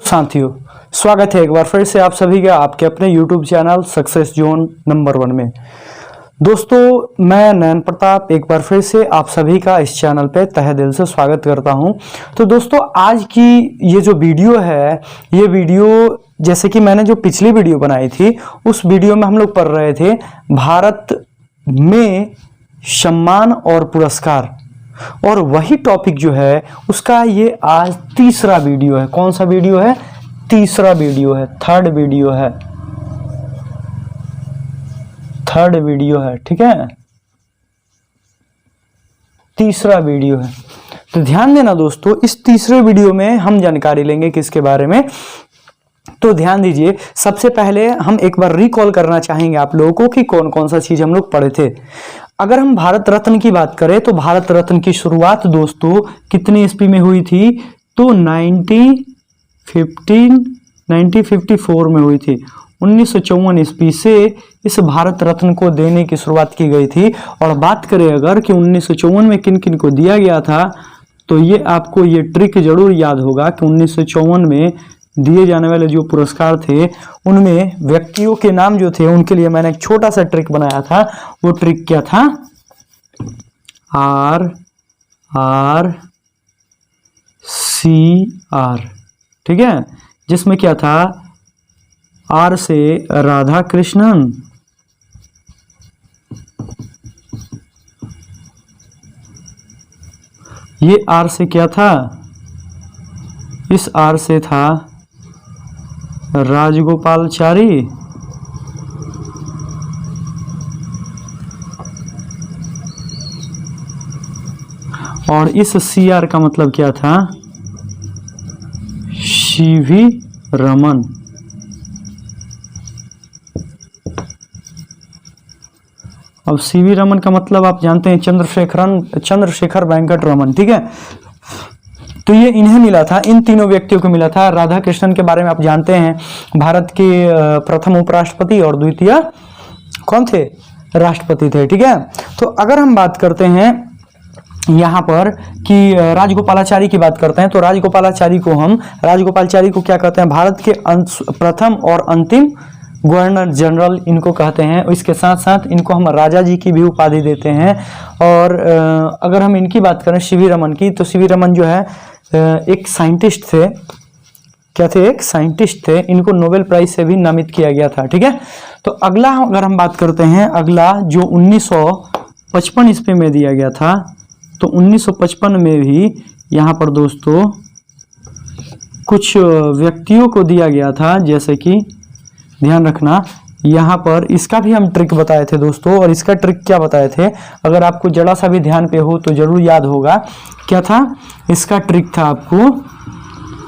साथियों, स्वागत है एक बार फिर से आप सभी का आपके अपने YouTube channel success zone number 1 में। दोस्तों, मैं नयन प्रताप एक बार फिर से आप सभी का इस चैनल पे तहे दिल से स्वागत करता हूं। तो दोस्तों, आज की ये जो वीडियो है, ये वीडियो जैसे कि मैंने जो पिछली वीडियो बनाई थी, उस वीडियो में हम लोग पढ़ रहे थे भारत में सम्मान और पुरस्कार, और वही टॉपिक जो है उसका ये आज तीसरा वीडियो है। कौन सा वीडियो है? तीसरा वीडियो है, थर्ड वीडियो है, ठीक है, तीसरा वीडियो है। तो ध्यान देना दोस्तों, इस तीसरे वीडियो में हम जानकारी लेंगे किसके बारे में। तो ध्यान दीजिए, सबसे पहले हम एक बार रिकॉल करना चाहेंगे आप लोगों को कि कौन कौन सा चीज हम लोग पढ़े थे। अगर हम भारत रत्न की बात करें तो भारत रत्न की शुरुआत दोस्तों कितनी ईस्वी में हुई थी? तो 1954 में हुई थी। 1954 ईस्वी से इस भारत रत्न को देने की शुरुआत की गई थी। और बात करें अगर कि 1954 में किन किन को दिया गया था, तो ये आपको ये ट्रिक जरूर याद होगा कि 1954 में दिए जाने वाले जो पुरस्कार थे उनमें व्यक्तियों के नाम जो थे उनके लिए मैंने एक छोटा सा ट्रिक बनाया था। वो ट्रिक क्या था? RRCR, ठीक है, जिसमें क्या था? R से राधा कृष्णन, ये R से क्या था? इस R से था राजगोपालचारी, और इस CR का मतलब क्या था? सीवी रमन। अब सीवी रमन का मतलब आप जानते हैं, चंद्रशेखर वेंकट रमन, ठीक है। तो ये इन्हें मिला था, इन तीनों व्यक्तियों को मिला था। राधा कृष्णन के बारे में आप जानते हैं, भारत के प्रथम उपराष्ट्रपति और द्वितीय कौन थे? राष्ट्रपति थे, ठीक है। तो अगर हम बात करते हैं यहाँ पर कि राजगोपालाचारी की बात करते हैं, तो राजगोपालाचारी को क्या कहते हैं? भारत के प्रथम और अंतिम गवर्नर जनरल इनको कहते हैं। इसके साथ साथ इनको हम राजा जी की भी उपाधि देते हैं। और अगर हम इनकी बात करें सीवी रमन की, तो सीवी रमन जो है एक साइंटिस्ट थे। क्या थे? एक साइंटिस्ट थे। इनको नोबेल प्राइज से भी नामित किया गया था, ठीक है। तो अगला अगर हम बात करते हैं, अगला जो 1955 ईस्वी में दिया गया था, तो 1955 में भी यहाँ पर दोस्तों कुछ व्यक्तियों को दिया गया था, जैसे कि ध्यान रखना यहाँ पर इसका भी हम ट्रिक बताए थे दोस्तों। और इसका ट्रिक क्या बताए थे, अगर आपको जरा सा भी ध्यान पे हो तो जरूर याद होगा। क्या था इसका ट्रिक? था आपको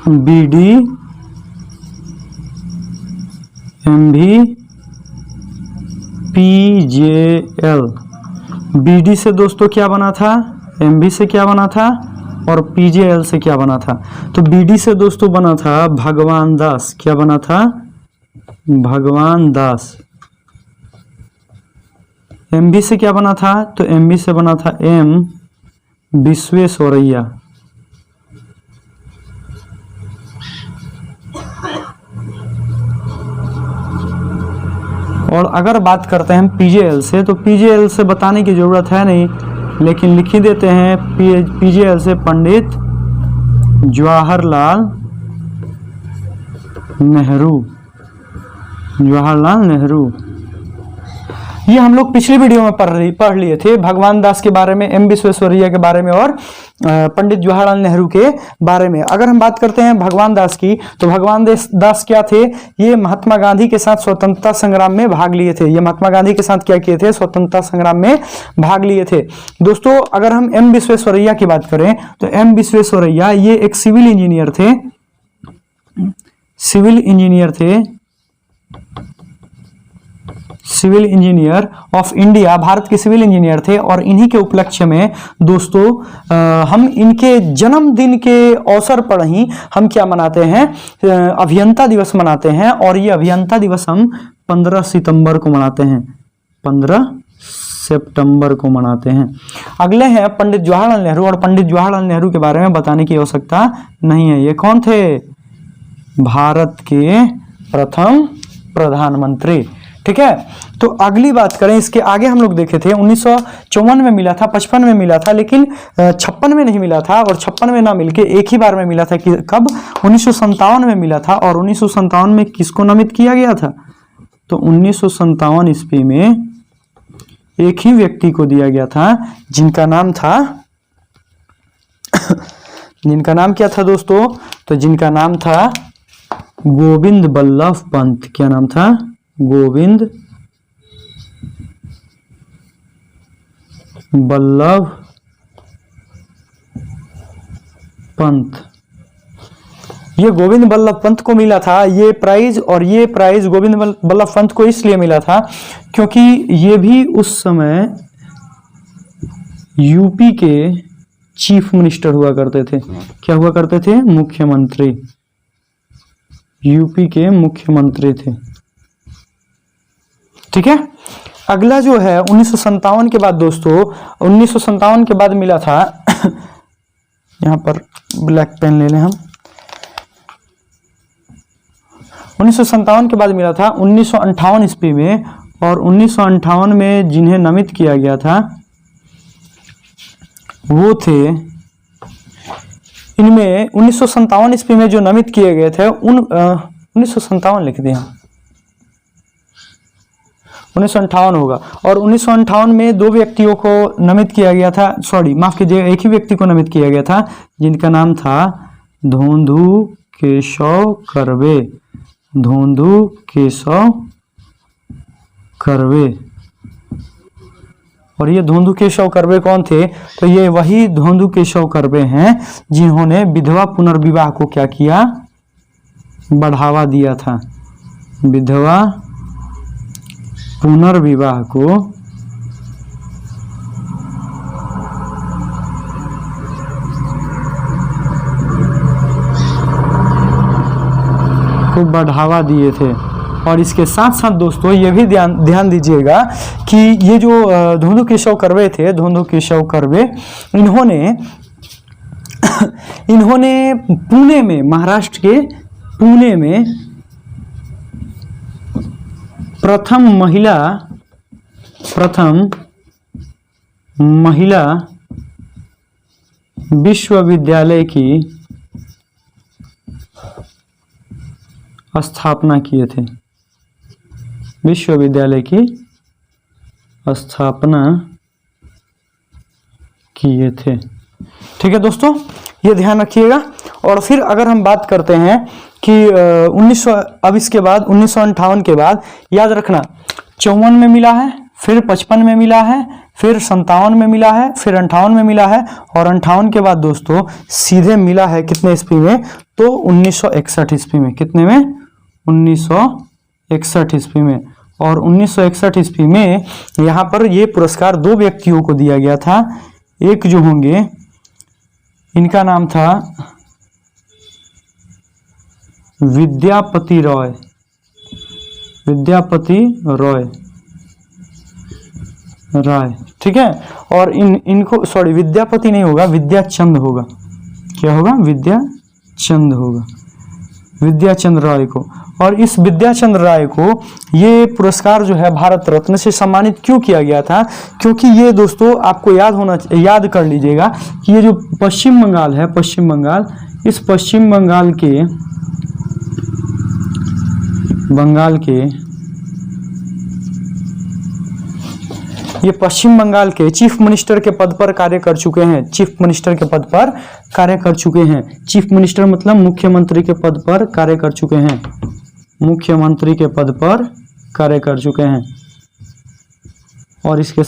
BD MV PJL। BD से दोस्तों क्या बना था? MV से क्या बना था? और PJL से क्या बना था? तो BD से दोस्तों बना था भगवान दास। क्या बना था? भगवान दास। MV से क्या बना था? तो MV से बना था M विश्वेश्वरैया। और अगर बात करते हैं PJL से, तो PJL से बताने की जरूरत है नहीं, लेकिन लिख ही देते हैं। PJL से पंडित जवाहरलाल नेहरू। ये हम लोग पिछली वीडियो में पढ़ लिए थे, भगवान दास के बारे में, M विश्वेश्वरैया के बारे में और पंडित जवाहरलाल नेहरू के बारे में। अगर हम बात करते हैं भगवान दास की, तो भगवान दास क्या थे? ये महात्मा गांधी के साथ स्वतंत्रता संग्राम में भाग लिए थे। ये महात्मा गांधी के साथ क्या किए थे? स्वतंत्रता संग्राम में भाग लिए थे दोस्तों। अगर हम M विश्वेश्वरैया की बात करें, तो M विश्वेश्वरैया ये एक civil engineer of India, Bharat के सिविल इंजीनियर थे। और इन्हीं के उपलक्ष्य में दोस्तों हम इनके जन्मदिन के अवसर पर ही हम क्या मनाते हैं? अभियंता दिवस मनाते हैं। और ये अभियंता दिवस हम 15 सितंबर को मनाते हैं। 15 सितंबर को मनाते हैं। अगले हैं पंडित जवाहरलाल नेहरू, और पंडित जवाहरलाल नेहरू के बारे में बताने की आवश्यकता नहीं है। ये कौन थे? भारत के प्रथम प्रधानमंत्री। ठीक है, तो अगली बात करें, इसके आगे हम लोग देखे थे 1954 में मिला था, 55 में मिला था, लेकिन 56 में नहीं मिला था, और 56 में ना मिलके एक ही बार में मिला था कि कब 1957 में मिला था। और 1957 में किसको नामित किया गया था? तो 1957 ईस्वी में एक ही व्यक्ति को दिया गया था, जिनका नाम था जिनका नाम क्या था दोस्तों? तो जिनका नाम था गोविंद बल्लभ पंत। क्या नाम था? गोविंद बल्लभ पंत। ये गोविंद बल्लभ पंत को मिला था ये प्राइज, और ये प्राइज गोविंद बल्लभ पंत को इसलिए मिला था क्योंकि ये भी उस समय यूपी के चीफ मिनिस्टर हुआ करते थे। क्या हुआ करते थे? मुख्यमंत्री। यूपी के मुख्यमंत्री थे। ठीक है, अगला जो है 1957 के बाद दोस्तों, 1957 के बाद मिला था यहां पर ब्लैक पेन ले लें हम। 1957 के बाद मिला था 1958 ईस्वी में, और 1958 में जिन्हें नामित किया गया था वो थे, इनमें 1957 ईस्वी में जो नामित किए गए थे उन 1957 लिख दिया, 1958 होगा। और 1958 में दो व्यक्तियों को नामित किया गया था, सॉरी माफ कीजिएगा, एक ही व्यक्ति को नामित किया गया था, जिनका नाम था धोंधू केशव कर्वे। धोंधू केशव कर्वे। और ये धोंधू केशव कर्वे कौन थे? तो ये वही धोंधू केशव कर्वे हैं जिन्होंने विधवा पुनर्विवाह को क्या किया? बढ़ावा दिया था। विधवा पुनर्विवाह को बढ़ावा दिए थे। और इसके साथ साथ दोस्तों ये भी ध्यान दीजिएगा कि ये जो धोंधू केशव कर्वे थे, धोंधू केशव कर्वे, इन्होंने पुणे में, महाराष्ट्र के पुणे में प्रथम महिला विश्वविद्यालय की स्थापना किए थे। विश्वविद्यालय की स्थापना किए थे। ठीक है दोस्तों, ये ध्यान रखिएगा। और फिर अगर हम बात करते हैं कि 1900, अब इसके बाद 1958 के बाद याद रखना 54 में मिला है, फिर 55 में मिला है, फिर 57 में मिला है, फिर 58 में मिला है, और 58 के बाद दोस्तों सीधे मिला है कितने ईस्वी में? तो 1961 ईस्वी में। कितने में? 1961 ईस्वी में। और 1961 ईस्वी में यहाँ पर ये पुरस्कार दो व्यक्तियों को दिया गया था। एक जो होंगे, इनका नाम था विद्यापति रॉय। विद्यापति रॉय। ठीक है, और इनको सॉरी विद्यापति नहीं होगा, विद्याचंद होगा। क्या होगा? विद्याचंद होगा, विद्याचंद राय को। और इस विद्याचंद राय को ये पुरस्कार जो है भारत रत्न से सम्मानित क्यों किया गया था? क्योंकि ये दोस्तों आपको याद कर लीजिएगा कि ये जो पश्चिम बंगाल है, पश्चिम बंगाल, इस पश्चिम बंगाल के ये पश्चिम बंगाल के चीफ मिनिस्टर के पद पर कार्य कर चुके हैं। चीफ मिनिस्टर के पद पर कार्य कर चुके हैं। चीफ मिनिस्टर मतलब मुख्यमंत्री के पद पर कार्य कर चुके हैं। मुख्यमंत्री के पद पर कार्य कर चुके हैं। और इसके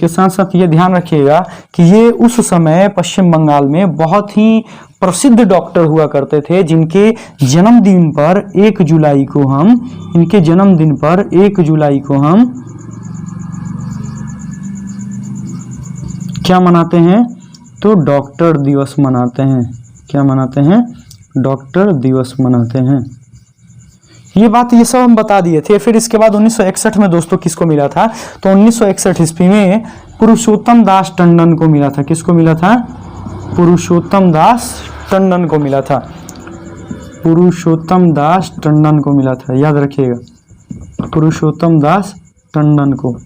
साथ साथ ये ध्यान रखिएगा कि ये उस समय पश्चिम बंगाल में बहुत ही प्रसिद्ध डॉक्टर हुआ करते थे, जिनके जन्मदिन पर 1 जुलाई को हम क्या मनाते हैं? तो डॉक्टर दिवस मनाते हैं। क्या मनाते हैं? डॉक्टर दिवस मनाते हैं। ये बात ये सब हम बता दिए थे। फिर इसके बाद 1961 में दोस्तों किसको मिला था, तो 1961 ईस्वी में पुरुषोत्तम दास टंडन को मिला था। किसको मिला था, पुरुषोत्तम दास टंडन को मिला था। पुरुषोत्तम दास टंडन को मिला था, याद रखिएगा, पुरुषोत्तम दास टंडन को।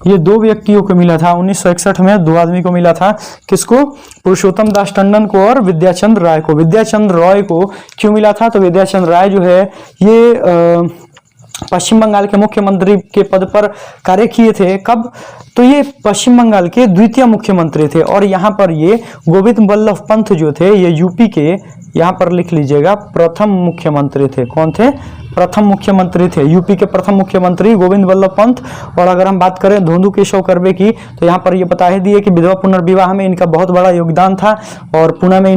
ये दो व्यक्तियों को मिला था 1961 में, दो आदमी को मिला था। किसको, पुरुषोत्तम दास टंडन को और विद्याचंद्र राय को। विद्याचंद्र राय को क्यों मिला था, तो विद्याचंद्र राय जो है ये पश्चिम बंगाल के मुख्यमंत्री के पद पर कार्य किए थे। कब, तो ये पश्चिम बंगाल के द्वितीय मुख्यमंत्री थे। और यहाँ पर ये गोविंद बल्लभ पंत जो थे, ये यूपी के, यहाँ पर लिख लीजिएगा, प्रथम मुख्यमंत्री थे। कौन थे, प्रथम मुख्यमंत्री थे, यूपी के प्रथम मुख्यमंत्री गोविंद बल्लभ पंत। और अगर हम बात करें धोंदू केशव कर्वे की, तो यहाँ पर ये बता ही दिए कि विधवा पुनर्विवाह में इनका बहुत बड़ा योगदान था। और पुणे में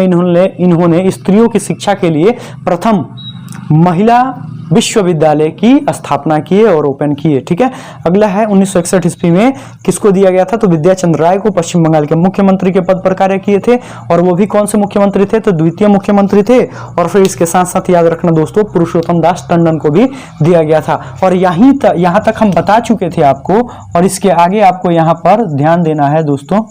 इन्होंने स्त्रियों की शिक्षा के लिए प्रथम महिला विश्वविद्यालय की स्थापना किए और ओपन किए। ठीक है, अगला है 1961 ईस्वी में किसको दिया गया था, तो विद्याचंद्र राय को, पश्चिम बंगाल के मुख्यमंत्री के पद पर कार्य किए थे। और वो भी कौन से मुख्यमंत्री थे, तो द्वितीय मुख्यमंत्री थे। और फिर इसके साथ साथ याद रखना दोस्तों, पुरुषोत्तम दास टंडन को भी दिया गया था। और यहाँ तक हम बता चुके थे आपको, और इसके आगे आपको यहाँ पर ध्यान देना है दोस्तों।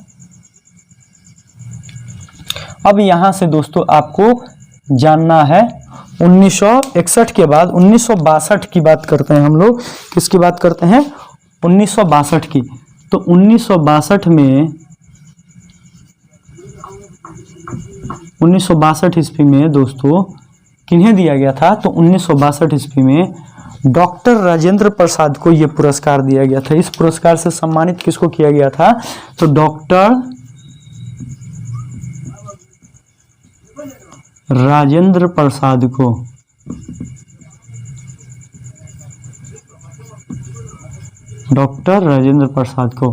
अब यहाँ से दोस्तों आपको जानना है 1961 के बाद 1962 की बात करते हैं हम लोग। किसकी बात करते हैं, 1962 की। तो 1962 ईस्वी में दोस्तों किन्हें दिया गया था, तो 1962 ईस्वी में डॉक्टर राजेंद्र प्रसाद को यह पुरस्कार दिया गया था। इस पुरस्कार से सम्मानित किसको किया गया था, तो डॉक्टर राजेंद्र प्रसाद को। डॉक्टर राजेंद्र प्रसाद को।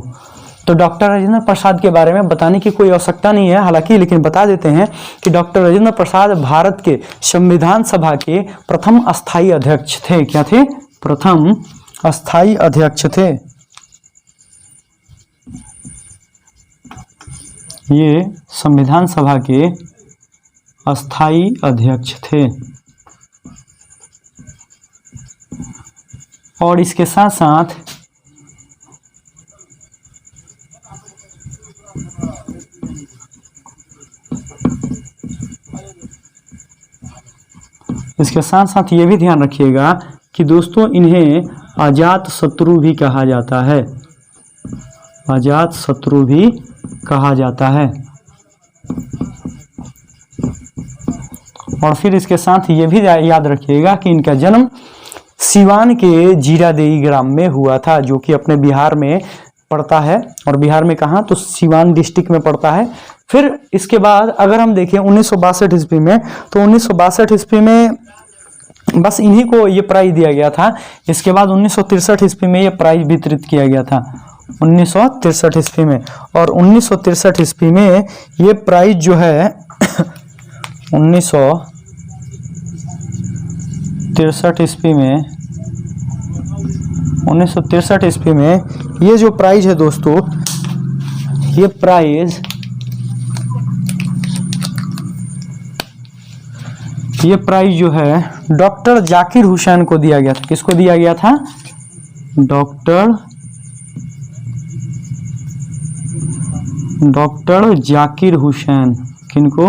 तो डॉक्टर राजेंद्र प्रसाद के बारे में बताने की कोई आवश्यकता नहीं है हालांकि, लेकिन बता देते हैं कि डॉक्टर राजेंद्र प्रसाद भारत के संविधान सभा के प्रथम अस्थायी अध्यक्ष थे। क्या थे, प्रथम अस्थायी अध्यक्ष थे। ये संविधान सभा के अस्थायी अध्यक्ष थे। और इसके साथ साथ ये भी ध्यान रखिएगा कि दोस्तों इन्हें अजात शत्रु भी कहा जाता है। अजात शत्रु भी कहा जाता है। और फिर इसके साथ ये भी याद रखिएगा कि इनका जन्म सिवान के जीरादेई ग्राम में हुआ था, जो कि अपने बिहार में पड़ता है। और बिहार में कहाँ, तो सिवान डिस्ट्रिक्ट में पड़ता है। फिर इसके बाद अगर हम देखें 1962 ईस्वी में, तो 1962 ईस्वी में बस इन्हीं को ये प्राइज दिया गया था। इसके बाद 1963 ईस्वी में ये प्राइज वितरित किया गया था, 1963 ईस्वी में। और 1963 ईस्वी में ये प्राइज जो है 1963 ईस्वी में ये जो प्राइज है दोस्तों, ये प्राइज जो है डॉक्टर जाकिर हुसैन को दिया गया था। किसको दिया गया था, डॉक्टर जाकिर हुसैन। किनको,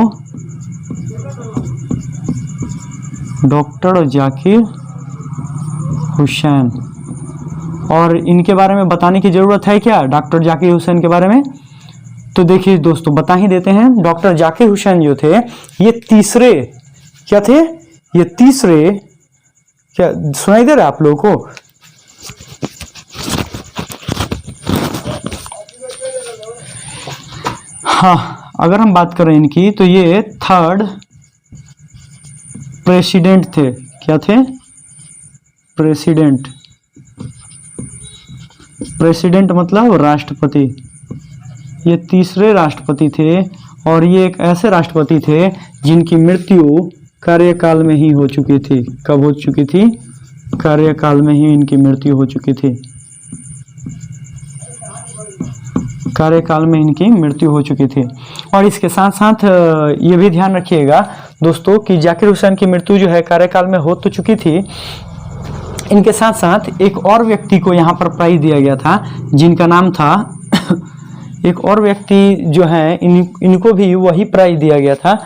डॉक्टर जाकिर हुसैन। और इनके बारे में बताने की जरूरत है क्या, डॉक्टर जाकिर हुसैन के बारे में? तो देखिए दोस्तों बता ही देते हैं। डॉक्टर जाकिर हुसैन जो थे ये तीसरे, क्या थे, ये तीसरे, क्या सुनाई दे रहा है आप लोगों को? हाँ, अगर हम बात करें इनकी तो ये थर्ड प्रेसिडेंट थे। क्या थे, प्रेसिडेंट। प्रेसिडेंट मतलब राष्ट्रपति। ये तीसरे राष्ट्रपति थे। और ये एक ऐसे राष्ट्रपति थे जिनकी मृत्यु कार्यकाल में ही हो चुकी थी। कब हो चुकी थी, कार्यकाल में ही इनकी मृत्यु हो चुकी थी। कार्यकाल में इनकी मृत्यु हो चुकी थी। और इसके साथ साथ ये भी ध्यान रखिएगा दोस्तों कि जाकिर हुसैन की मृत्यु जो है कार्यकाल में हो तो चुकी थी, इनके साथ साथ एक और व्यक्ति को यहाँ पर प्राइज दिया गया था जिनका नाम था एक और व्यक्ति जो है इनको भी वही प्राइज दिया गया था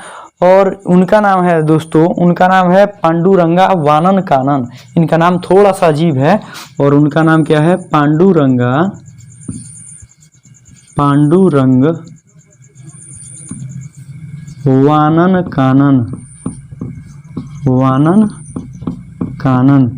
और उनका नाम है दोस्तों, उनका नाम है पांडुरंगा वानन कानन। इनका नाम थोड़ा सा अजीब है और उनका नाम क्या है? पांडुरंग वानन कानन।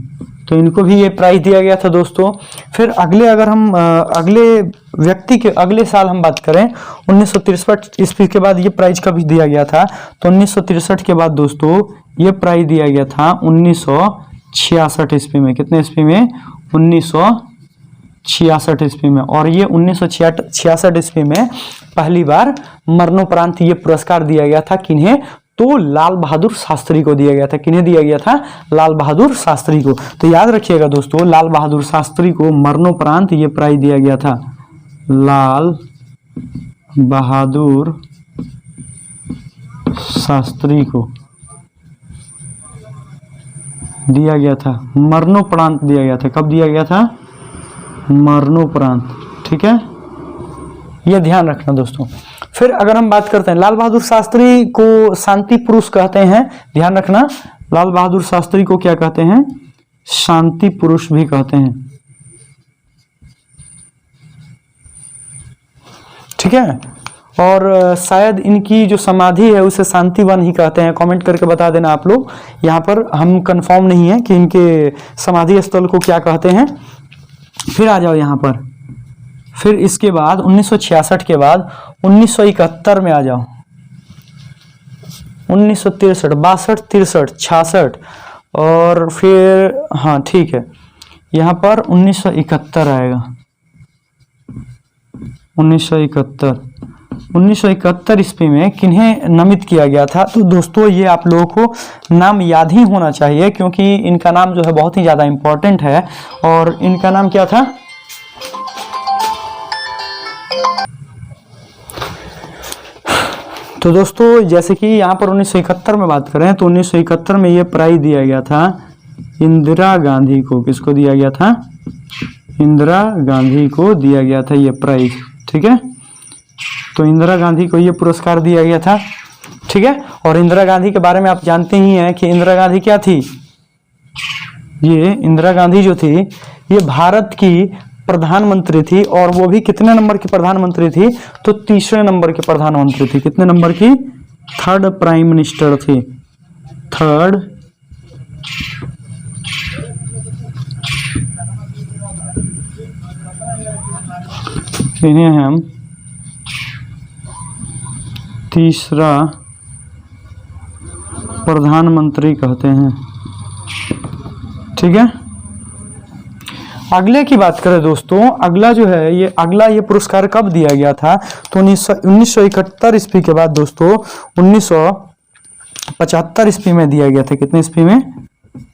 तो इनको भी ये प्राइज दिया गया था दोस्तों। फिर अगर हम अगले व्यक्ति के अगले साल हम बात करें 1963 ईस्वी के बाद ये प्राइज कभी दिया गया था, तो 1963 के बाद दोस्तों ये प्राइज दिया गया था 1966 ईस्वी में। कितने ईस्वी में? 1966 ईस्वी में। और ये 1966 ईस्वी में पहली बार मरणोपरांत ये पुरस्कार दिया गया था। किन्हें? तो लाल बहादुर शास्त्री को दिया गया था। किन्हें दिया गया था? लाल बहादुर शास्त्री को। तो याद रखिएगा दोस्तों, लाल बहादुर शास्त्री को मरणोपरांत ये प्राइज दिया गया था। लाल बहादुर शास्त्री को दिया गया था, मरणोपरांत दिया गया था। कब दिया गया था? मरणोपरांत। ठीक है, यह ध्यान रखना दोस्तों। फिर अगर हम बात करते हैं, लाल बहादुर शास्त्री को शांति पुरुष कहते हैं। ध्यान रखना, लाल बहादुर शास्त्री को क्या कहते हैं? शांति पुरुष भी कहते हैं। ठीक है, और शायद इनकी जो समाधि है उसे शांतिवन ही कहते हैं। कमेंट करके बता देना आप लोग। यहाँ पर हम कंफर्म नहीं है कि इनके समाधि स्थल को क्या कहते हैं। फिर आ जाओ यहाँ पर। फिर इसके बाद 1966 के बाद 1971 में आ जाओ। 1963, 62, 63, 66 और फिर हाँ ठीक है, यहाँ पर 1971 आएगा। 1971 ईस्वी में किन्हें नामित किया गया था? तो दोस्तों ये आप लोगों को नाम याद ही होना चाहिए क्योंकि इनका नाम जो है बहुत ही ज़्यादा इम्पोर्टेंट है। और इनका नाम क्या था? तो दोस्तों जैसे कि यहाँ पर 1971 में बात करें तो 1971 में ये प्राइज दिया गया था इंदिरा गांधी को। किसको दिया गया था? इंदिरा गांधी को दिया गया था ये प्राइज। ठीक है, तो इंदिरा गांधी को ये पुरस्कार दिया गया था। ठीक है, और इंदिरा गांधी के बारे में आप जानते ही हैं कि इंदिरा गांधी क्या थी? ये इंदिरा गांधी जो थी ये भारत की प्रधानमंत्री थी और वो भी कितने नंबर की प्रधानमंत्री थी? तो तीसरे नंबर की प्रधानमंत्री थी। कितने नंबर की? थर्ड प्राइम मिनिस्टर थी। थर्ड इन्हें हम तीसरा प्रधानमंत्री कहते हैं। ठीक है, अगले की बात करें दोस्तों, अगला जो है ये पुरस्कार कब दिया गया था? तो 1971 ईस्वी के बाद दोस्तों 1975 ईस्वी में दिया गया था। कितने ईस्वी में?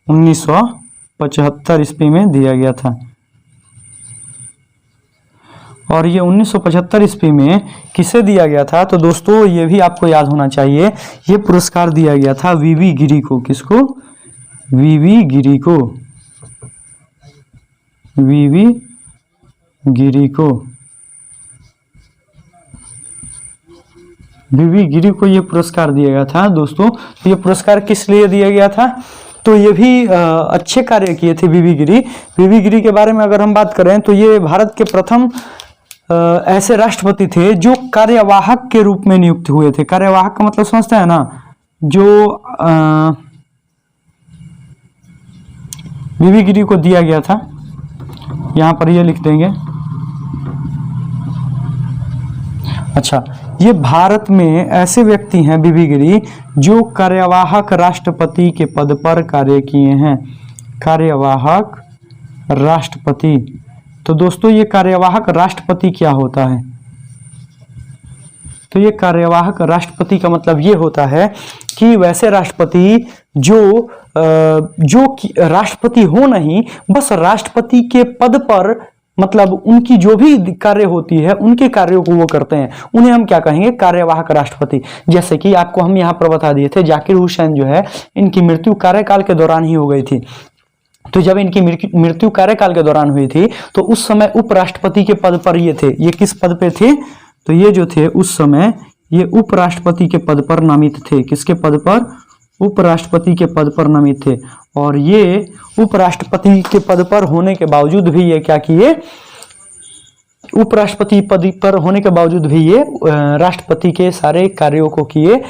1975 ईस्वी में दिया गया था। और ये 1975 ईस्वी में किसे दिया गया था? तो दोस्तों ये भी आपको याद होना चाहिए, ये पुरस्कार दिया गया था वीवी गिरी को। किसको? वीवी गिरी को। वीवी गिरी को। वीवी गिरी को ये पुरस्कार दिया गया था दोस्तों। तो ये पुरस्कार किस लिए दिया गया था? तो ये भी अच्छे कार्य किए थे वीवी गिरी। वीवी गिरी के बारे में अगर हम बात करें तो ये भारत के प्रथम ऐसे राष्ट्रपति थे जो कार्यवाहक के रूप में नियुक्त हुए थे। कार्यवाहक का मतलब समझते हैं ना? जो वीवी गिरी को दिया गया था, यहाँ पर ये लिख देंगे। अच्छा, ये भारत में ऐसे व्यक्ति हैं वीवी गिरी जो कार्यवाहक राष्ट्रपति के पद पर कार्य किए हैं। कार्यवाहक राष्ट्रपति। तो दोस्तों ये कार्यवाहक राष्ट्रपति क्या होता है? तो ये कार्यवाहक राष्ट्रपति का मतलब ये होता है कि वैसे राष्ट्रपति जो राष्ट्रपति हो नहीं, बस राष्ट्रपति के पद पर मतलब उनकी जो भी कार्य होती है उनके कार्यों को वो करते हैं, उन्हें हम क्या कहेंगे, कार्यवाहक राष्ट्रपति। जैसे कि आपको हम यहाँ पर बता दिए थे, जाकिर हुसैन जो है इनकी मृत्यु कार्यकाल के दौरान ही हो गई थी। तो जब इनकी मृत्यु कार्यकाल के दौरान हुई थी तो उस समय उपराष्ट्रपति के पद पर ये थे। ये किस पद पे थे, तो ये जो थे उस समय ये उपराष्ट्रपति के पद पर नामित थे। किसके पद पर, उपराष्ट्रपति के पद पर नामित थे। और ये उपराष्ट्रपति के पद पर होने के बावजूद भी ये क्या किए, उपराष्ट्रपति पद पर होने के बावजूद भी ये राष्ट्रपति के सारे कार्यों को किए।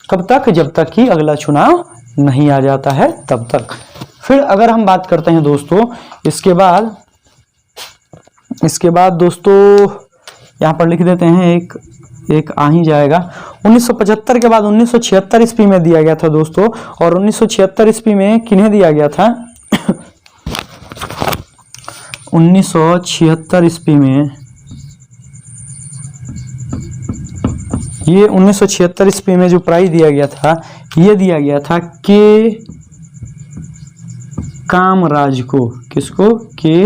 कब तक, जब तक कि अगला चुनाव नहीं आ जाता है तब तक। फिर अगर हम बात करते हैं दोस्तों इसके बाद दोस्तों यहाँ पर लिख देते हैं, एक आ ही जाएगा। 1975 के बाद 1976 ईस्वी में दिया गया था दोस्तों। और 1976 ईस्वी में किन्हें दिया गया था 1976 ईस्वी में, ये 1976 ईस्वी में जो प्राइज दिया गया था ये दिया गया था के कामराज को। किसको, के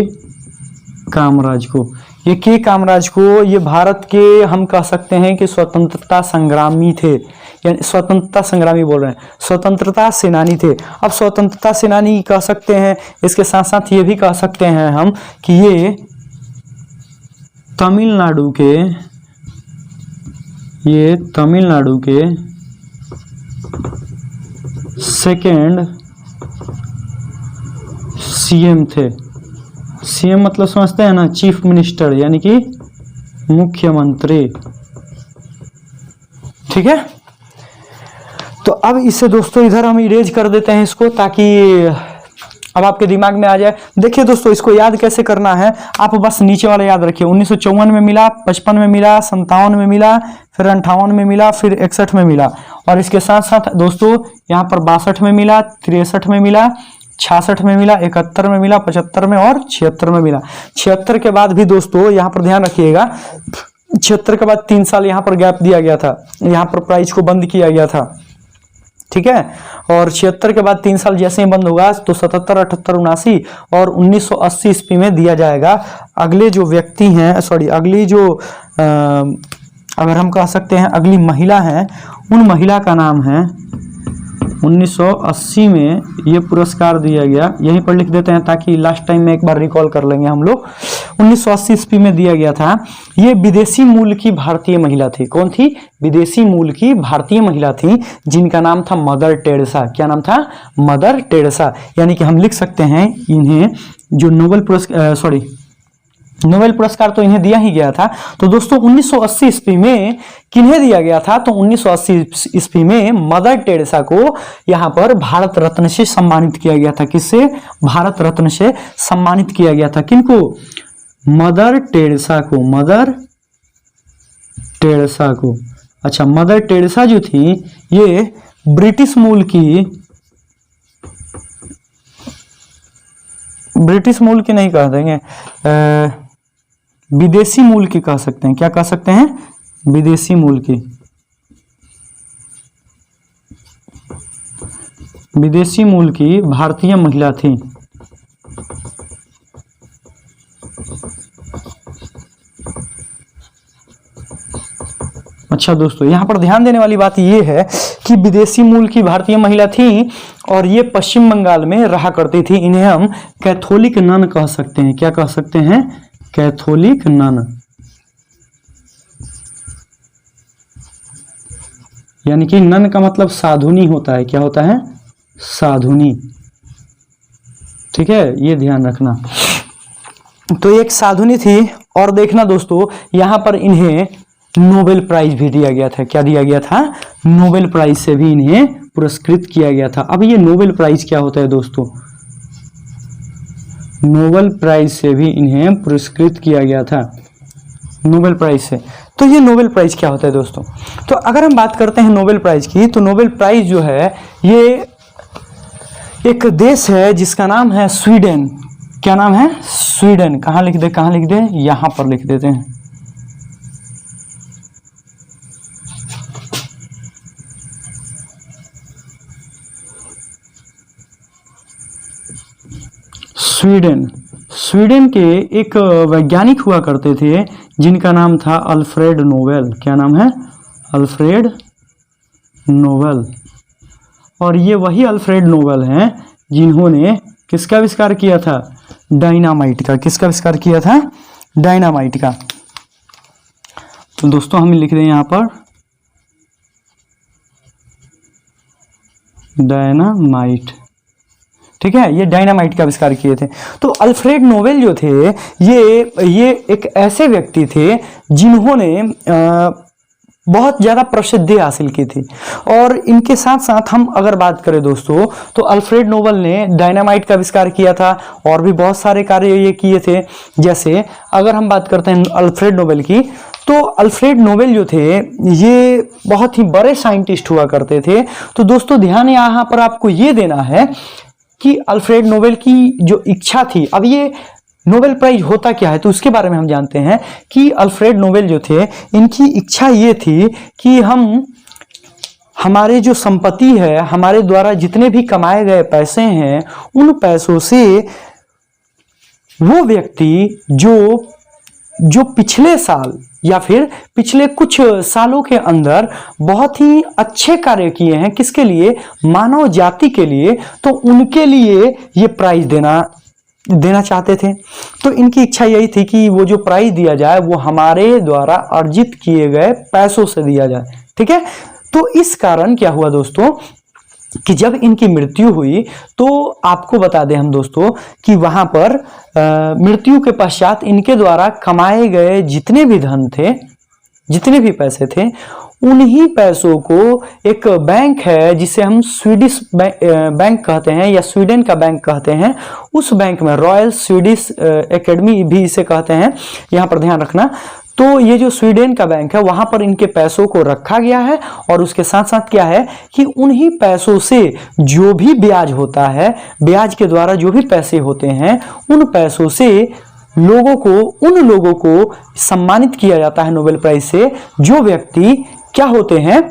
कामराज को। ये के कामराज को, ये भारत के हम कह सकते हैं कि स्वतंत्रता संग्रामी थे, यानी स्वतंत्रता संग्रामी बोल रहे हैं, स्वतंत्रता सेनानी थे। अब स्वतंत्रता सेनानी कह सकते हैं, इसके साथ साथ ये भी कह सकते हैं हम कि ये तमिलनाडु के सेकेंड सीएम थे। सीएम मतलब समझते हैं ना, चीफ मिनिस्टर, यानी कि मुख्यमंत्री। ठीक है, तो अब इससे दोस्तों इधर हम इरेज कर देते हैं इसको, ताकि अब आपके दिमाग में आ जाए। देखिए दोस्तों इसको याद कैसे करना है, आप बस नीचे वाला याद रखिए। 1954 में मिला, 55 में मिला, 57 में मिला, फिर 58 में मिला, फिर 61 में मिला। और इसके साथ साथ दोस्तों यहाँ पर 62 में मिला, 63 में मिला, 66 में मिला, 71 में मिला, 75 में और 76 में मिला। 76 के बाद भी दोस्तों यहाँ पर ध्यान रखिएगा, 76 के बाद 3 साल यहाँ पर गैप दिया गया था, यहाँ पर प्राइज को बंद किया गया था। ठीक है, और 76 के बाद 3 साल जैसे ही बंद होगा तो 77, 78, 79 और 1980 ईस्वी में दिया जाएगा। अगले जो व्यक्ति हैं, अगली जो अगर हम कह सकते हैं अगली महिला है, उन महिला का नाम है 1980 में ये पुरस्कार दिया गया। यहीं पर लिख देते हैं ताकि लास्ट टाइम में एक बार रिकॉल कर लेंगे हम लोग। 1980 ईस्वी में दिया गया था। ये विदेशी मूल की भारतीय महिला थी। कौन थी, विदेशी मूल की भारतीय महिला थी, जिनका नाम था मदर टेरेसा। क्या नाम था, मदर टेरेसा। यानी कि हम लिख सकते हैं इन्हें जो नोबेल पुरस्कार तो इन्हें दिया ही गया था। तो दोस्तों 1980 ईस्वी में किन्हें दिया गया था, तो 1980 ईस्वी में मदर टेरेसा को यहां पर भारत रत्न से सम्मानित किया गया था। किससे, भारत रत्न से सम्मानित किया गया था। किनको, मदर टेरेसा को, मदर टेरेसा को। अच्छा, मदर टेरेसा जो थी ये ब्रिटिश मूल की नहीं कह देंगे, विदेशी मूल की कह सकते हैं। क्या कह सकते हैं, विदेशी मूल की। विदेशी मूल की भारतीय महिला थी। अच्छा दोस्तों, यहां पर ध्यान देने वाली बात यह है कि विदेशी मूल की भारतीय महिला थी और ये पश्चिम बंगाल में रहा करती थी। इन्हें हम कैथोलिक नन कह सकते हैं। क्या कह सकते हैं, कैथोलिक नन, यानी कि नन का मतलब साधुनी होता है। क्या होता है, साधुनी। ठीक है, ये ध्यान रखना। तो एक साधुनी थी। और देखना दोस्तों यहां पर इन्हें नोबेल प्राइज भी दिया गया था। क्या दिया गया था, नोबेल प्राइज से भी इन्हें पुरस्कृत किया गया था। अब ये नोबेल प्राइज क्या होता है दोस्तों, नोबेल प्राइज से भी इन्हें पुरस्कृत किया गया था, नोबेल प्राइज से। तो ये नोबेल प्राइज क्या होता है दोस्तों, तो अगर हम बात करते हैं नोबेल प्राइज की, तो नोबेल प्राइज जो है ये एक देश है जिसका नाम है स्वीडन। क्या नाम है, स्वीडन। कहाँ लिख दे, यहां पर लिख देते हैं। स्वीडन, स्वीडन के एक वैज्ञानिक हुआ करते थे जिनका नाम था अल्फ्रेड नोबेल। क्या नाम है? Alfred Nobel. और ये वही अल्फ्रेड नोबेल हैं जिन्होंने किसका आविष्कार किया था? डायनामाइट का। किसका आविष्कार किया था? डायनामाइट का। तो दोस्तों हम लिख दें यहाँ पर डायनामाइट। ठीक है, ये डायनामाइट का आविष्कार किए थे। तो अल्फ्रेड नोबेल जो थे ये एक ऐसे व्यक्ति थे जिन्होंने बहुत ज़्यादा प्रसिद्धि हासिल की थी। और इनके साथ साथ हम अगर बात करें दोस्तों, तो अल्फ्रेड नोबेल ने डायनामाइट का आविष्कार किया था और भी बहुत सारे कार्य ये किए थे। जैसे अगर हम बात करते हैं अल्फ्रेड नोबेल की, तो अल्फ्रेड नोबेल जो थे ये बहुत ही बड़े साइंटिस्ट हुआ करते थे। तो दोस्तों ध्यान यहाँ पर आपको ये देना है कि अल्फ्रेड नोबेल की जो इच्छा थी, अब ये नोबेल प्राइज होता क्या है तो उसके बारे में हम जानते हैं कि अल्फ्रेड नोबेल जो थे इनकी इच्छा ये थी कि हमारे जो संपत्ति है, हमारे द्वारा जितने भी कमाए गए पैसे हैं, उन पैसों से वो व्यक्ति जो पिछले साल या फिर पिछले कुछ सालों के अंदर बहुत ही अच्छे कार्य किए हैं, किसके लिए? मानव जाति के लिए, तो उनके लिए ये प्राइज देना चाहते थे। तो इनकी इच्छा यही थी कि वो जो प्राइज दिया जाए वो हमारे द्वारा अर्जित किए गए पैसों से दिया जाए। ठीक है, तो इस कारण क्या हुआ दोस्तों कि जब इनकी मृत्यु हुई, तो आपको बता दें हम दोस्तों कि वहां पर मृत्यु के पश्चात इनके द्वारा कमाए गए जितने भी धन थे, जितने भी पैसे थे, उन्हीं पैसों को एक बैंक है जिसे हम स्वीडिश बैंक कहते हैं या स्वीडन का बैंक कहते हैं, उस बैंक में रॉयल स्वीडिश एकेडमी भी इसे कहते हैं, यहाँ पर ध्यान रखना। तो ये जो स्वीडन का बैंक है वहां पर इनके पैसों को रखा गया है और उसके साथ साथ क्या है कि उन्हीं पैसों से जो भी ब्याज होता है, ब्याज के द्वारा जो भी पैसे होते हैं, उन पैसों से उन लोगों को सम्मानित किया जाता है नोबेल प्राइज से जो व्यक्ति क्या होते हैं,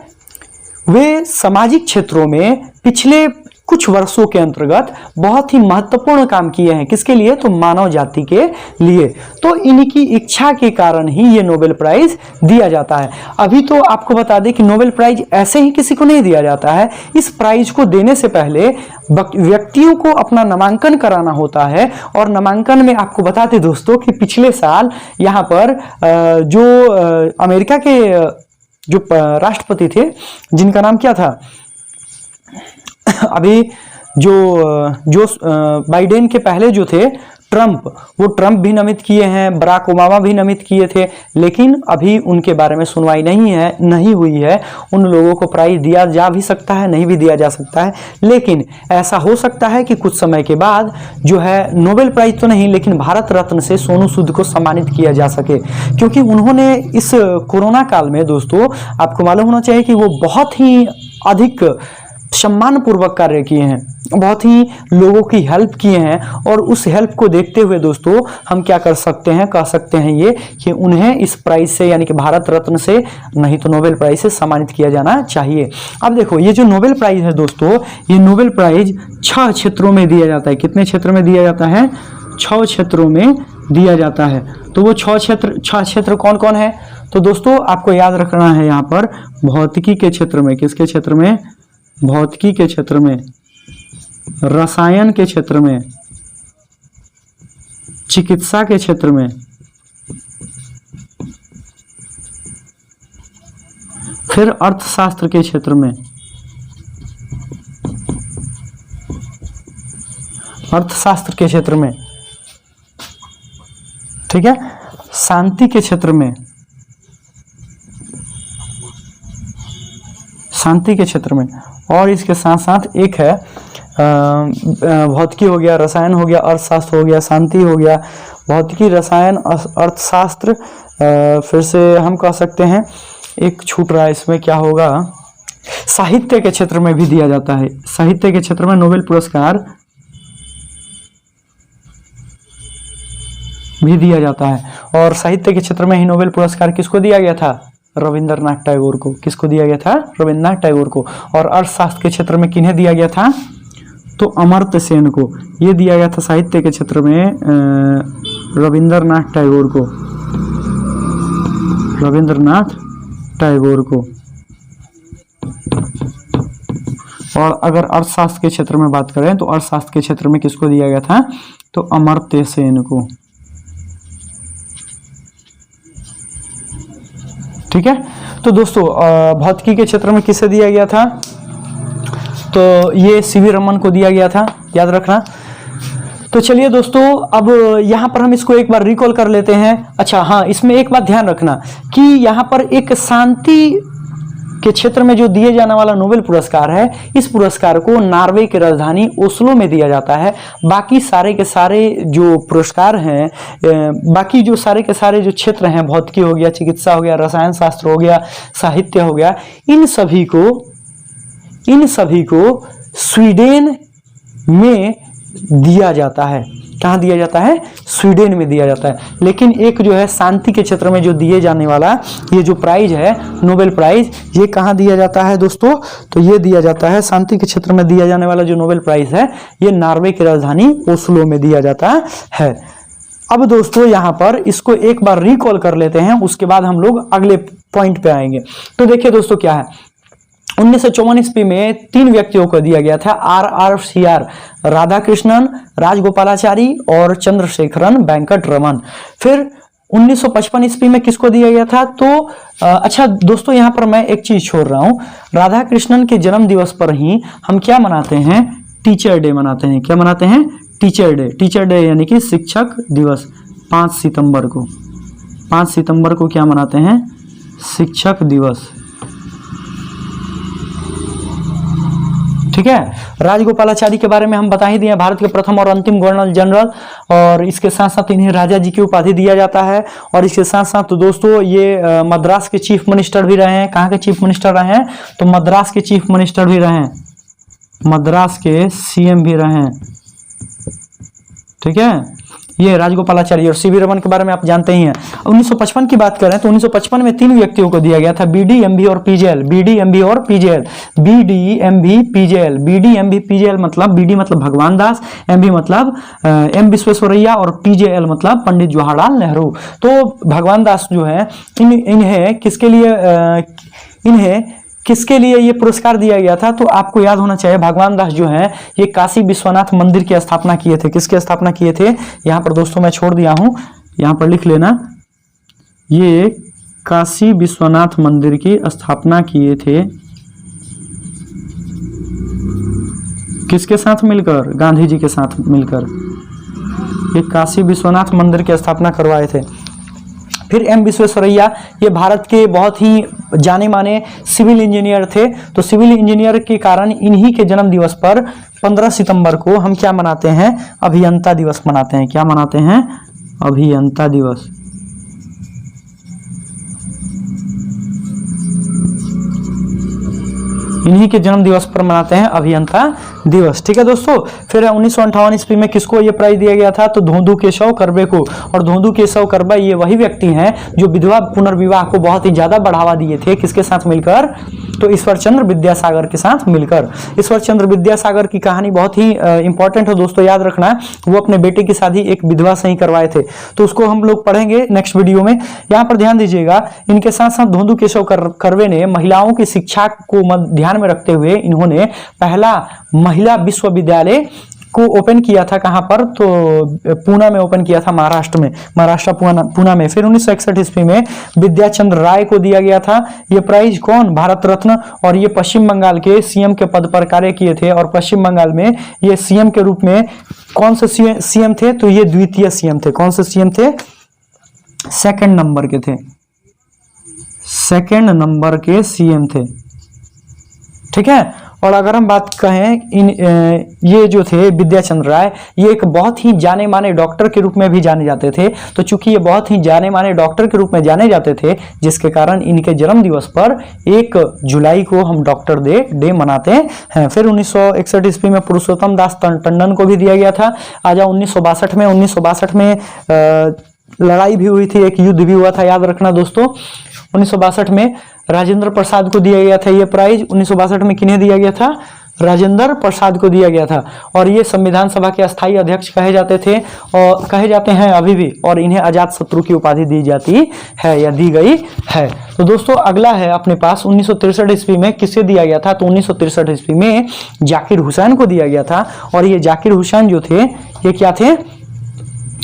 वे सामाजिक क्षेत्रों में पिछले कुछ वर्षों के अंतर्गत बहुत ही महत्वपूर्ण काम किए हैं। किसके लिए? तो मानव जाति के लिए। तो इनकी इच्छा के कारण ही ये नोबेल प्राइज दिया जाता है। अभी तो आपको बता दें कि नोबेल प्राइज ऐसे ही किसी को नहीं दिया जाता है। इस प्राइज को देने से पहले व्यक्तियों को अपना नामांकन कराना होता है और नामांकन में आपको बताते दोस्तों कि पिछले साल यहाँ पर जो अमेरिका के जो राष्ट्रपति थे जिनका नाम क्या था, अभी जो बाइडेन के पहले जो थे ट्रंप, वो ट्रंप भी नामित किए हैं, बराक ओबामा भी नामित किए थे, लेकिन अभी उनके बारे में सुनवाई नहीं हुई है। उन लोगों को प्राइज दिया जा भी सकता है, नहीं भी दिया जा सकता है, लेकिन ऐसा हो सकता है कि कुछ समय के बाद जो है नोबेल प्राइज तो नहीं लेकिन भारत रत्न से सोनू सूद को सम्मानित किया जा सके, क्योंकि उन्होंने इस कोरोना काल में दोस्तों आपको मालूम होना चाहिए कि वो बहुत ही अधिक सम्मान पूर्वक कार्य किए हैं, बहुत ही लोगों की हेल्प किए हैं। और उस हेल्प को देखते हुए दोस्तों हम क्या कर सकते हैं, कह सकते हैं ये कि उन्हें इस प्राइज से यानी कि भारत रत्न से नहीं तो नोबेल प्राइज से सम्मानित किया जाना चाहिए। अब देखो ये जो नोबेल प्राइज है दोस्तों, ये नोबेल प्राइज 6 क्षेत्रों में दिया जाता है। कितने क्षेत्र में दिया जाता है? 6 क्षेत्रों में दिया जाता है। तो वो 6 क्षेत्र कौन कौन है? तो दोस्तों आपको याद रखना है यहाँ पर भौतिकी के क्षेत्र में, किसके क्षेत्र में? भौतिकी के क्षेत्र में, रसायन के क्षेत्र में, चिकित्सा के क्षेत्र में, फिर अर्थशास्त्र के क्षेत्र में, अर्थशास्त्र के क्षेत्र में, ठीक है, शांति के क्षेत्र में, शांति के क्षेत्र में, और इसके साथ साथ एक है भौतिकी हो गया, रसायन हो गया, अर्थशास्त्र हो गया, शांति हो गया, भौतिकी, रसायन, अर्थशास्त्र, फिर से हम कह सकते हैं एक छूट रहा है इसमें, क्या होगा? साहित्य के क्षेत्र में भी दिया जाता है। साहित्य के क्षेत्र में नोबेल पुरस्कार भी दिया जाता है। और साहित्य के क्षेत्र में ही नोबेल पुरस्कार किसको दिया गया था? रविंद्रनाथ टैगोर को। किसको दिया गया था? रविंद्रनाथ टैगोर को। और अर्थशास्त्र के क्षेत्र में किन्हें दिया गया था? तो अमर्त्य सेन को। ये दिया गया था साहित्य के क्षेत्र में रविंद्रनाथ टैगोर को, रविंद्रनाथ टैगोर को। और अगर अर्थशास्त्र के क्षेत्र में बात करें तो अर्थशास्त्र के क्षेत्र में किसको दिया गया था, तो अमर्त्य सेन को। ठीक है, तो दोस्तों भौतिकी के क्षेत्र में किसे दिया गया था, तो ये सीवी रमन को दिया गया था, याद रखना। तो चलिए दोस्तों, अब यहाँ पर हम इसको एक बार रिकॉल कर लेते हैं। अच्छा हाँ, इसमें एक बात ध्यान रखना कि यहाँ पर एक शांति के क्षेत्र में जो दिए जाने वाला नोबेल पुरस्कार है, इस पुरस्कार को नॉर्वे की राजधानी ओस्लो में दिया जाता है। बाकी सारे के सारे जो पुरस्कार हैं, बाकी जो सारे के सारे जो क्षेत्र हैं, भौतिकी हो गया, चिकित्सा हो गया, रसायन शास्त्र हो गया, साहित्य हो गया, इन सभी को स्वीडन में दिया जाता है। कहाँ दिया जाता है, स्वीडन में दिया जाता है। लेकिन एक जो है शांति के क्षेत्र में जो दिए जाने वाला ये जो प्राइज है, नोबेल प्राइज, ये कहाँ दिया जाता है दोस्तों, तो ये दिया जाता है शांति के क्षेत्र में दिया जाने वाला जो नोबेल प्राइज है, ये नॉर्वे की राजधानी ओस्लो में दिया जाता है। अब दोस्तों यहाँ पर इसको एक बार रिकॉल कर लेते हैं, उसके बाद हम लोग अगले पॉइंट पे आएंगे। तो देखिए दोस्तों क्या है, 1954 ईस्वी में 3 व्यक्तियों को दिया गया था, RRCR, राधाकृष्णन, राजगोपालाचारी और चंद्रशेखरन वेंकट रमन। फिर 1955 ईस्वी में किसको दिया गया था, तो अच्छा दोस्तों यहाँ पर मैं एक चीज छोड़ रहा हूं, राधाकृष्णन के जन्म दिवस पर ही हम क्या मनाते हैं, टीचर डे मनाते हैं। क्या मनाते हैं, टीचर डे। टीचर डे यानी कि शिक्षक दिवस। 5 सितंबर को, 5 सितंबर को क्या मनाते हैं, शिक्षक दिवस। ठीक है, राजगोपालाचारी के बारे में हम बता ही दिए, भारत के प्रथम और अंतिम गवर्नर जनरल, और इसके साथ साथ इन्हें राजा जी की उपाधि दिया जाता है। और इसके साथ साथ तो दोस्तों ये मद्रास के चीफ मिनिस्टर भी रहे हैं। कहाँ के चीफ मिनिस्टर रहे हैं, तो मद्रास के चीफ मिनिस्टर भी रहे हैं, मद्रास के सीएम भी रहे हैं। ठीक है, ये राजगोपालाचारी। और सीवी रमन के बारे में आप जानते ही हैं। 1955 की बात करें तो 1955 में 3 व्यक्तियों को दिया गया था, BD, MB और PJL। BD, MB और PJL। BD, MB, PJL। BD, MB, PJL मतलब BD मतलब भगवान दास, MB मतलब M विश्वेश्वरैया और PJL मतलब पंडित जवाहरलाल नेहरू। तो भगवान दास जो है इन्हें किसके लिए ये पुरस्कार दिया गया था, तो आपको याद होना चाहिए भगवान दास जो है ये काशी विश्वनाथ मंदिर की स्थापना किए थे। किसकी स्थापना किए थे, यहाँ पर दोस्तों मैं छोड़ दिया हूं, यहाँ पर लिख लेना, ये काशी विश्वनाथ मंदिर की स्थापना किए थे। किसके साथ मिलकर, गांधी जी के साथ मिलकर ये काशी विश्वनाथ मंदिर की स्थापना करवाए थे। फिर M विश्वेश्वरैया, ये भारत के बहुत ही जाने माने सिविल इंजीनियर थे। तो सिविल इंजीनियर के कारण इन्हीं के जन्म दिवस पर 15 सितंबर को हम क्या मनाते हैं, अभियंता दिवस मनाते हैं। क्या मनाते हैं, अभियंता दिवस। इन्हीं के जन्म दिवस पर मनाते हैं अभियंता दिवस। ठीक है दोस्तों, फिर 1958 ईस्वी में किसको ये प्राइज दिया गया था, तो धोंदू केशव कर्वे को। और धोंदू केशव कर्वे ये वही व्यक्ति हैं जो विधवा पुनर्विवाह को बहुत ही ज्यादा बढ़ावा दिए थे। किसके साथ मिलकर, तो ईश्वरचंद्र विद्यासागर के साथ मिलकर। ईश्वरचंद्र विद्यासागर की कहानी बहुत ही इंपॉर्टेंट है दोस्तों, याद रखना। वो अपने बेटे की शादी एक विधवा से ही करवाए थे, तो उसको हम लोग पढ़ेंगे नेक्स्ट वीडियो में। यहाँ पर ध्यान दीजिएगा, इनके साथ साथ धोंदू केशव कर्वे ने महिलाओं की शिक्षा को ध्यान में रखते हुए इन्होंने पहला महिला विश्वविद्यालय को ओपन किया था। कहां पर, तो पूना में ओपन किया था, महाराष्ट्र में, महाराष्ट्र पूना में। फिर 1961 ईस्वी में विद्याचंद्र राय को दिया गया था ये प्राइज। कौन, भारत रत्न। और ये पश्चिम बंगाल के सीएम के पद पर कार्य किए थे। और पश्चिम बंगाल में ये सीएम के रूप में कौन से सीएम थे, तो ये द्वितीय सीएम थे। कौन से सीएम थे, सेकंड नंबर के थे, सेकंड नंबर के सीएम थे। ठीक है, और अगर हम बात कहें ये जो थे विद्याचंद्र राय, ये एक बहुत ही जाने माने डॉक्टर के रूप में भी जाने जाते थे। तो चूंकि ये बहुत ही जाने माने डॉक्टर के रूप में जाने जाते थे, जिसके कारण इनके जन्म दिवस पर 1 जुलाई को हम डॉक्टर डे मनाते हैं। फिर 1961 ईस्वी में पुरुषोत्तम दास टंडन को भी दिया गया था। आ जाओ 1962 में लड़ाई भी हुई थी, एक युद्ध भी हुआ था, याद रखना दोस्तों। 1962 में राजेंद्र प्रसाद को दिया गया था ये प्राइज। 1962 में किन्हें दिया गया था, राजेंद्र प्रसाद को दिया गया था और ये संविधान सभा के अस्थायी अध्यक्ष कहे जाते थे और कहे जाते हैं अभी भी, और इन्हें अजात शत्रु की उपाधि दी जाती है या दी गई है। तो दोस्तों अगला है अपने पास 1963 ईस्वी में किसे दिया गया था, तो 1963 ईस्वी में जाकिर हुसैन को दिया गया था। और ये जाकिर हुसैन जो थे ये क्या थे,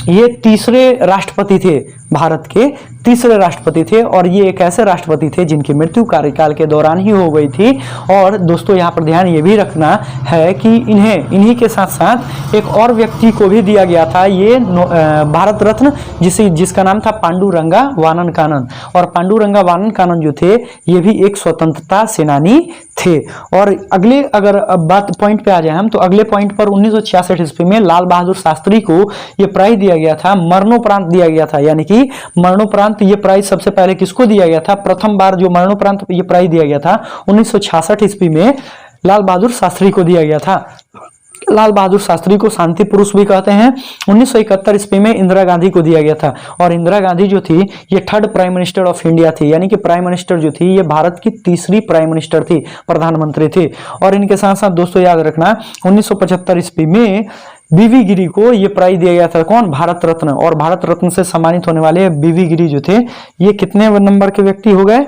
ये तीसरे राष्ट्रपति थे, भारत के तीसरे राष्ट्रपति थे और ये एक ऐसे राष्ट्रपति थे जिनकी मृत्यु कार्यकाल के दौरान ही हो गई थी। और दोस्तों यहाँ पर ध्यान ये भी रखना है कि इन्हीं के साथ साथ एक और व्यक्ति को भी दिया गया था, ये भारत रत्न, जिसका नाम था पांडुरंगा वानन कानन। और पांडुरंगा वानन कानन जो थे ये भी एक स्वतंत्रता सेनानी थे। और अगले अगर अब बात पॉइंट पे आ जाए हम, तो अगले पॉइंट पर 1966 ईस्वी में लाल बहादुर शास्त्री को ये प्राइज दिया गया था, मरणोपरांत दिया गया था। यानी कि मरणोपरांत ये प्राइज सबसे पहले किसको दिया गया था, प्रथम बार जो मरणोपरांत ये प्राइज दिया गया था 1966 ईस्वी में लाल बहादुर शास्त्री को दिया गया था। लाल बहादुर शास्त्री को शांति पुरुष भी कहते हैं। 1971 ईस्वी में इंदिरा गांधी को दिया गया था और इंदिरा गांधी जो थी ये third prime minister of India थी। यानी कि प्राइम मिनिस्टर जो थी ये भारत की तीसरी प्राइम मिनिस्टर थी, प्रधानमंत्री थी। और इनके साथ साथ दोस्तों याद रखना 1975 ईस्वी में बीवी गिरी को ये प्राइज दिया गया था, कौन, भारत रत्न। और भारत रत्न से सम्मानित होने वाले बीवी गिरी जो थे ये कितने नंबर के व्यक्ति हो गए,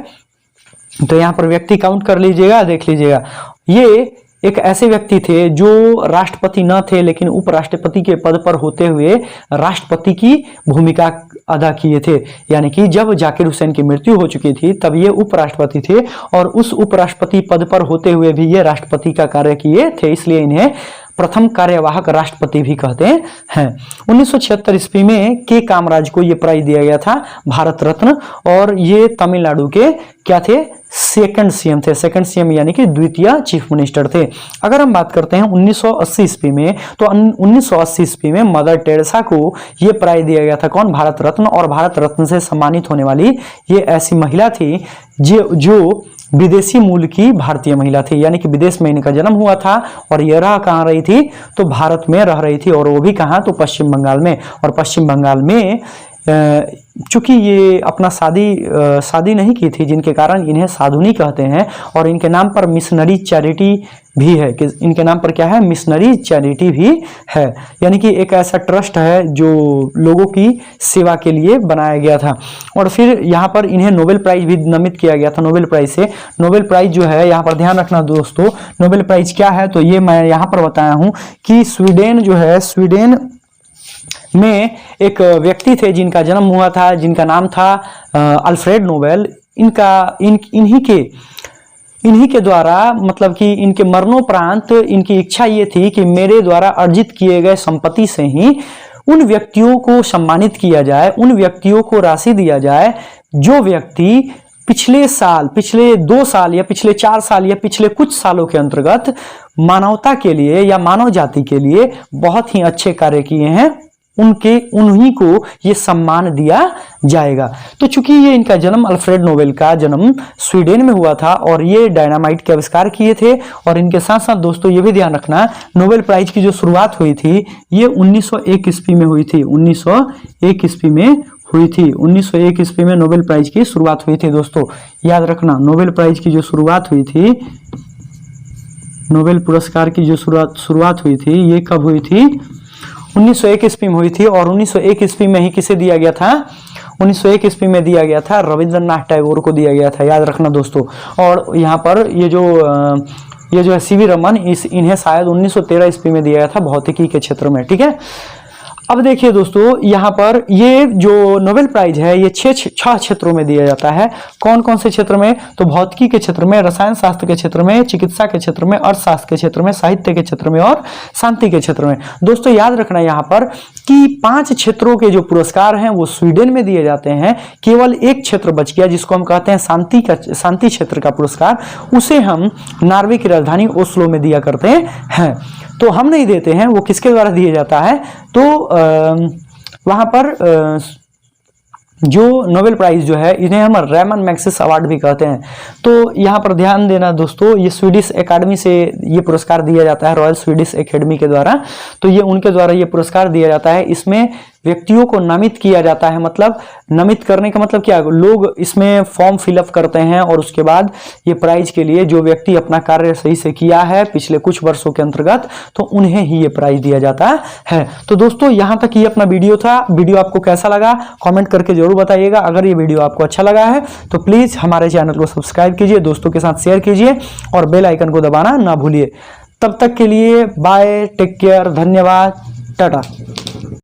तो यहाँ पर व्यक्ति काउंट कर लीजिएगा, देख लीजिएगा। ये एक ऐसे व्यक्ति थे जो राष्ट्रपति न थे लेकिन उपराष्ट्रपति के पद पर होते हुए राष्ट्रपति की भूमिका अदा किए थे। यानी कि जब जाकिर हुसैन की मृत्यु हो चुकी थी तब ये उपराष्ट्रपति थे और उस उपराष्ट्रपति पद पर होते हुए भी ये राष्ट्रपति का कार्य किए थे, इसलिए इन्हें प्रथम कार्यवाहक राष्ट्रपति भी कहते हैं। 1976 ईस्वी में के कामराज को यह प्राइज दिया गया था, भारत रत्न। और ये तमिलनाडु के क्या थे, सेकंड सीएम थे, सेकंड सीएम यानी कि द्वितीय चीफ मिनिस्टर थे। अगर हम बात करते हैं 1980 ईस्वी में, तो 1980 ईस्वी में मदर टेरेसा को यह प्राइज दिया गया था, कौन, भारत रत्न। और भारत रत्न से सम्मानित होने वाली ये ऐसी महिला थी जो विदेशी मूल की भारतीय महिला थी। यानी कि विदेश में इनका जन्म हुआ था और यह रह कहाँ रही थी, तो भारत में रह रही थी। और वो भी कहाँ, तो पश्चिम बंगाल में। और पश्चिम बंगाल में चूंकि ये अपना शादी नहीं की थी, जिनके कारण इन्हें साधुनी कहते हैं। और इनके नाम पर मिशनरी चैरिटी भी है, कि इनके नाम पर क्या है, मिशनरी चैरिटी भी है। यानी कि एक ऐसा ट्रस्ट है जो लोगों की सेवा के लिए बनाया गया था। और फिर यहाँ पर इन्हें नोबेल प्राइज भी नामित किया गया था, नोबेल प्राइज से। नोबेल प्राइज जो है, यहाँ पर ध्यान रखना दोस्तों, नोबेल प्राइज क्या है, तो ये मैं यहाँ पर बताया हूँ कि स्वीडन जो है, स्वीडन में एक व्यक्ति थे जिनका जन्म हुआ था, जिनका नाम था अल्फ्रेड नोबेल। इन्हीं के द्वारा, मतलब कि इनके मरणोपरांत इनकी इच्छा ये थी कि मेरे द्वारा अर्जित किए गए संपत्ति से ही उन व्यक्तियों को सम्मानित किया जाए, उन व्यक्तियों को राशि दिया जाए जो व्यक्ति पिछले 2 साल या पिछले 4 साल या पिछले कुछ सालों के अंतर्गत मानवता के लिए या मानव जाति के लिए बहुत ही अच्छे कार्य किए हैं, उन्हीं को ये सम्मान दिया जाएगा। तो चूंकि ये इनका जन्म, अल्फ्रेड नोबेल का जन्म स्वीडन में हुआ था और ये डायनामाइट के आविष्कार किए थे। और इनके साथ साथ दोस्तों ये भी ध्यान रखना, नोबेल प्राइज की जो शुरुआत हुई थी ये 1901 ईस्वी में हुई थी, 1901 ईस्वी में हुई थी। 1901 ईस्वी में नोबेल प्राइज की शुरुआत हुई थी। दोस्तों याद रखना, नोबेल प्राइज की जो शुरुआत हुई थी, नोबेल पुरस्कार की जो शुरुआत हुई थी, ये कब हुई थी, 1901 ईस्वी में हुई थी। और 1901 ईस्वी में ही किसे दिया गया था, 1901 ईस्वी में दिया गया था रविंद्रनाथ टैगोर को दिया गया था, याद रखना दोस्तों। और यहाँ पर ये जो है सीवी रमन, इन्हें शायद 1913 ईस्वी में दिया गया था भौतिकी के क्षेत्र में, ठीक है। अब देखिए दोस्तों, यहाँ पर ये जो नोबेल प्राइज है ये 6 क्षेत्रों में दिया जाता है। कौन कौन से क्षेत्र में, तो भौतिकी के क्षेत्र में, रसायन शास्त्र के क्षेत्र में, चिकित्सा के क्षेत्र में, अर्थशास्त्र के क्षेत्र में, साहित्य के क्षेत्र में और शांति के क्षेत्र में। दोस्तों याद रखना यहाँ पर कि 5 क्षेत्रों के जो पुरस्कार हैं वो स्वीडन में दिए जाते हैं। केवल एक क्षेत्र बच गया जिसको हम कहते हैं शांति क्षेत्र का पुरस्कार, उसे हम नॉर्वे की राजधानी ओस्लो में दिया करते हैं। तो हम नहीं देते हैं, वो किसके द्वारा दिया जाता है, तो वहां पर जो नोबेल प्राइज जो है इन्हें हम रेमन मैग्सेसे अवार्ड भी कहते हैं। तो यहाँ पर ध्यान देना दोस्तों, ये स्वीडिश एकेडमी से ये पुरस्कार दिया जाता है, रॉयल स्वीडिश एकेडमी के द्वारा। तो ये उनके द्वारा ये पुरस्कार दिया जाता है। इसमें व्यक्तियों को नामित किया जाता है। मतलब नामित करने का मतलब क्या है, लोग इसमें फॉर्म फिलअप करते हैं और उसके बाद ये प्राइज के लिए जो व्यक्ति अपना कार्य सही से किया है पिछले कुछ वर्षों के अंतर्गत, तो उन्हें ही ये प्राइज दिया जाता है। तो दोस्तों यहां तक ये अपना वीडियो था। वीडियो आपको कैसा लगा कमेंट करके जरूर बताइएगा। अगर ये वीडियो आपको अच्छा लगा है तो प्लीज हमारे चैनल को सब्सक्राइब कीजिए, दोस्तों के साथ शेयर कीजिए और बेल आइकन को दबाना ना भूलिए। तब तक के लिए बाय, टेक केयर, धन्यवाद, टाटा।